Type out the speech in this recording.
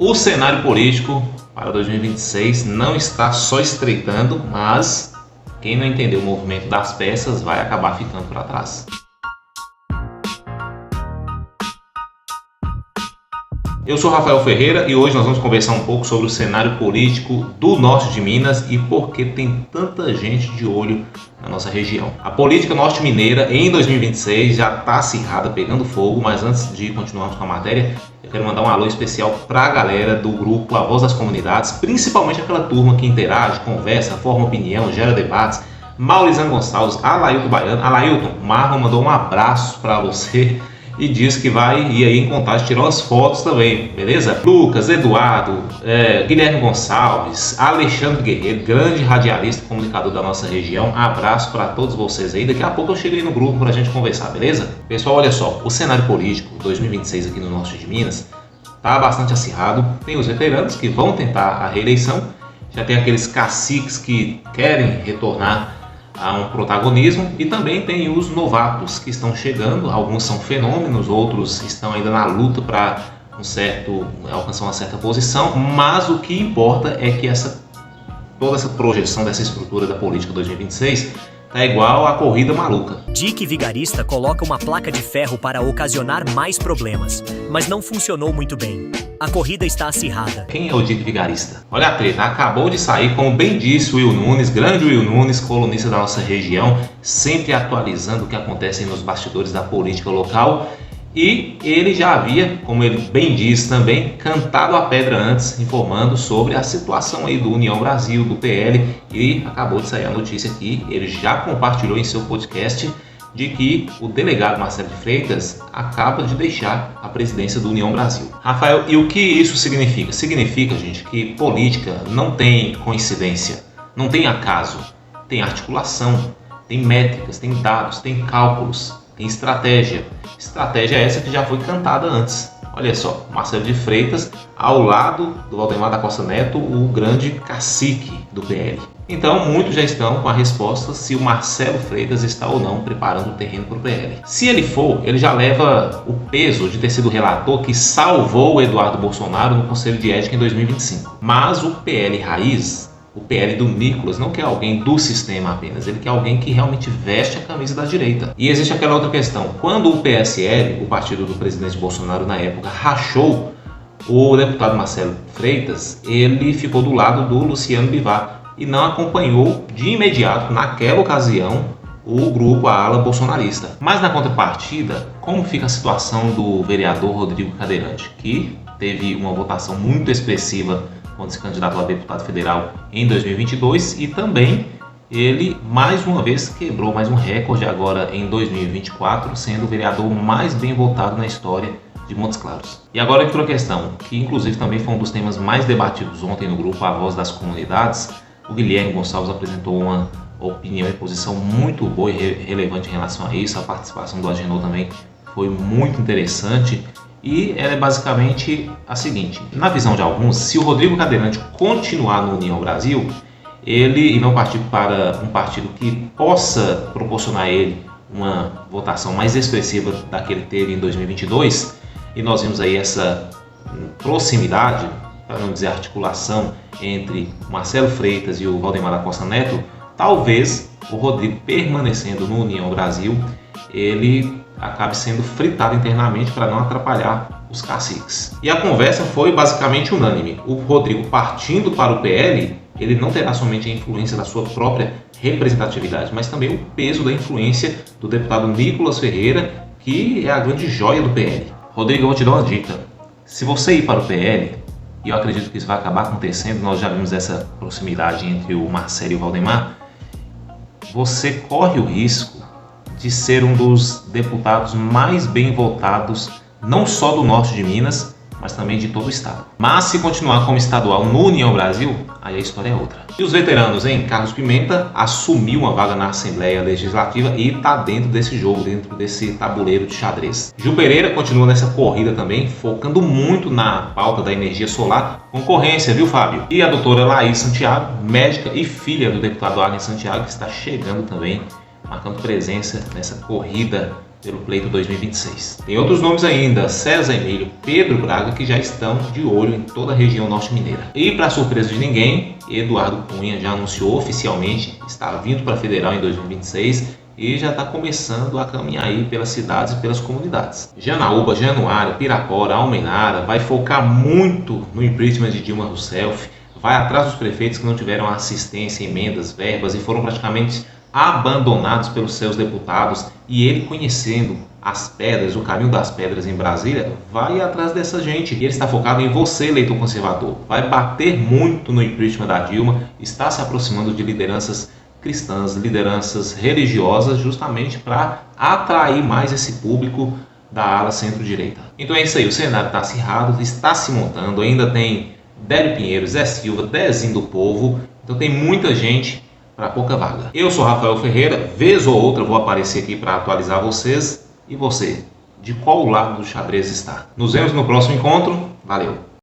O cenário político para 2026 não está só estreitando, mas quem não entender o movimento das peças vai acabar ficando para trás. Eu sou Rafael Ferreira e hoje nós vamos conversar um pouco sobre o cenário político do norte de Minas e por que tem tanta gente de olho na nossa região. A política norte-mineira em 2026 já está acirrada, pegando fogo, mas antes de continuarmos com a matéria, eu quero mandar um alô especial para a galera do grupo A Voz das Comunidades, principalmente aquela turma que interage, conversa, forma opinião, gera debates. Maurizano Gonçalves, Alailton Baiano. Alailton, Marlon mandou um abraço para você e diz que vai ir aí em Contagem tirar umas fotos também, beleza? Lucas, Eduardo, Guilherme Gonçalves, Alexandre Guerreiro, grande radialista e comunicador da nossa região. Abraço para todos vocês aí. Daqui a pouco eu chego aí no grupo para a gente conversar, beleza? Pessoal, olha só, o cenário político 2026 aqui no norte de Minas tá bastante acirrado. Tem os veteranos que vão tentar a reeleição, já tem aqueles caciques que querem retornar a um protagonismo e também tem os novatos que estão chegando. Alguns são fenômenos, outros estão ainda na luta para alcançar uma certa posição, mas o que importa é que toda essa projeção dessa estrutura da política 2026 tá igual a corrida maluca. Dick Vigarista coloca uma placa de ferro para ocasionar mais problemas, mas não funcionou muito bem. A corrida está acirrada. Quem é o Dick Vigarista? Olha a treta, acabou de sair, como bem disse o Will Nunes, grande Will Nunes, colunista da nossa região, sempre atualizando o que acontece nos bastidores da política local. E ele já havia, como ele bem diz também, cantado a pedra antes, informando sobre a situação aí do União Brasil, do PL, e acabou de sair a notícia aqui, ele já compartilhou em seu podcast de que o delegado Marcelo de Freitas acaba de deixar a presidência do União Brasil. Rafael, e o que isso significa? Significa, gente, que política não tem coincidência, não tem acaso, tem articulação, tem métricas, tem dados, tem cálculos, tem estratégia. Estratégia essa que já foi cantada antes. Olha só, Marcelo de Freitas ao lado do Valdemar da Costa Neto, o grande cacique do PL. Então, muitos já estão com a resposta se o Marcelo Freitas está ou não preparando o terreno para o PL. Se ele for, ele já leva o peso de ter sido o relator que salvou o Eduardo Bolsonaro no Conselho de Ética em 2025. Mas o PL raiz, o PL do Nicolas, não quer alguém do sistema apenas, ele quer alguém que realmente veste a camisa da direita. E existe aquela outra questão, quando o PSL, o partido do presidente Bolsonaro na época, rachou o deputado Marcelo Freitas, ele ficou do lado do Luciano Bivar e não acompanhou de imediato, naquela ocasião, o grupo, a ala bolsonarista. Mas na contrapartida, como fica a situação do vereador Rodrigo Cadeirante, que teve uma votação muito expressiva quando se candidatou a deputado federal em 2022 e também ele mais uma vez quebrou mais um recorde agora em 2024, sendo o vereador mais bem votado na história de Montes Claros. E agora entrou a questão, que inclusive também foi um dos temas mais debatidos ontem no grupo A Voz das Comunidades. O Guilherme Gonçalves apresentou uma opinião e posição muito boa e relevante em relação a isso. A participação do Agenor também foi muito interessante. E ela é basicamente a seguinte: na visão de alguns, se o Rodrigo Cadeirante continuar no União Brasil, ele não partir para um partido que possa proporcionar a ele uma votação mais expressiva da que ele teve em 2022, e nós vimos aí essa proximidade, para não dizer articulação, entre o Marcelo Freitas e o Valdemar da Costa Neto, talvez o Rodrigo permanecendo no União Brasil, ele acabe sendo fritado internamente para não atrapalhar os caciques. E a conversa foi basicamente unânime. O Rodrigo partindo para o PL, ele não terá somente a influência da sua própria representatividade, mas também o peso da influência do deputado Nicolas Ferreira, que é a grande joia do PL. Rodrigo, eu vou te dar uma dica. Se você ir para o PL, e eu acredito que isso vai acabar acontecendo, nós já vimos essa proximidade entre o Marcelo e o Valdemar, você corre o risco de ser um dos deputados mais bem votados, não só do norte de Minas, mas também de todo o estado. Mas se continuar como estadual no União Brasil, aí a história é outra. E os veteranos, hein? Carlos Pimenta assumiu uma vaga na Assembleia Legislativa e está dentro desse jogo, dentro desse tabuleiro de xadrez. Gil Pereira continua nessa corrida também, focando muito na pauta da energia solar. Concorrência, viu, Fábio? E a doutora Laís Santiago, médica e filha do deputado Agnes Santiago, que está chegando também, marcando presença nessa corrida pelo pleito 2026. Tem outros nomes ainda, César Emílio, Pedro Braga, que já estão de olho em toda a região norte mineira. E para surpresa de ninguém, Eduardo Cunha já anunciou oficialmente que está vindo para a Federal em 2026 e já está começando a caminhar aí pelas cidades e pelas comunidades. Janaúba, Januário, Pirapora, Almenara vai focar muito no impeachment de Dilma Rousseff, vai atrás dos prefeitos que não tiveram assistência, emendas, verbas e foram praticamente abandonados pelos seus deputados, e ele, conhecendo as pedras, o caminho das pedras em Brasília, vai atrás dessa gente. E ele está focado em você, eleitor conservador. Vai bater muito no impeachment da Dilma, está se aproximando de lideranças cristãs, lideranças religiosas, justamente para atrair mais esse público da ala centro-direita. Então é isso aí, o cenário está acirrado, está se montando, ainda tem Délio Pinheiro, Zé Silva, Dezinho do Povo, então tem muita gente para pouca vaga. Eu sou Rafael Ferreira, vez ou outra vou aparecer aqui para atualizar vocês. E você, de qual lado do xadrez está? Nos vemos no próximo encontro. Valeu!